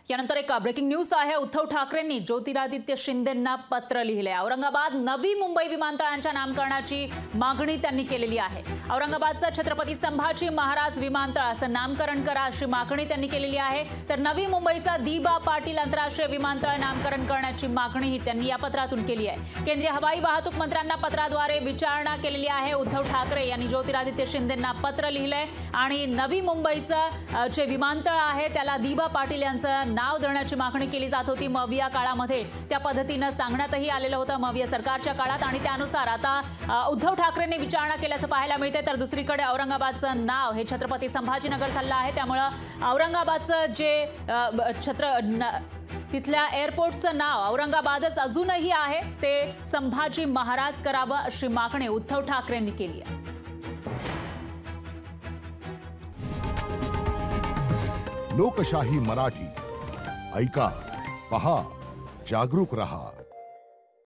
यानंतर एक breaking news आहे। उद्धव ठाकरेंनी ज्योतिरादित्य शिंदेंना पत्र लिहिले। औरंगाबाद नवी मुंबई विमानतळांच्या नामकरणाची मागणी त्यांनी केलेली आहे। औरंगाबादचा छत्रपती संभाजी महाराज विमानतळ असं नामकरण करा अशी मागणी त्यांनी केलेली आहे। तर नवी मुंबईचा दिबा पाटील आंतरराष्ट्रीय विमानतळ नामकरण करण्याची मागणीही त्यांनी या पत्रातून केली आहे। केंद्रीय हवाई वाहतूक मंत्र्यांना पत्राद्वारे विचारणा केलेली आहे। उद्धव ठाकरे यांनी ज्योतिरादित्य शिंदेंना पत्र लिहिलंय आणि नवी मुंबईचं जे विमानतळ आहे त्याला दिबा पाटील यांचं नाव देण्याची मागणी केली जात होती। मविया काळामध्ये त्या पद्धतीने सांगण्यातही आलेलं होतं मविया सरकारच्या काळात आणि त्यानुसार आता उद्धव ठाकरेंनी विचारणा केल्याचं पाहायला मिळते। तर दुसरीकडे औरंगाबादचं नाव हे छत्रपती संभाजीनगर झालं आहे। त्यामुळे औरंगाबादचं जे तिथल्या एअरपोर्टचं नाव औरंगाबादच अजूनही आहे ते संभाजी महाराज करावं अशी मागणी उद्धव ठाकरेंनी केली आहे। लोकशाही मराठी ऐका, पहा, जागरूक रहा।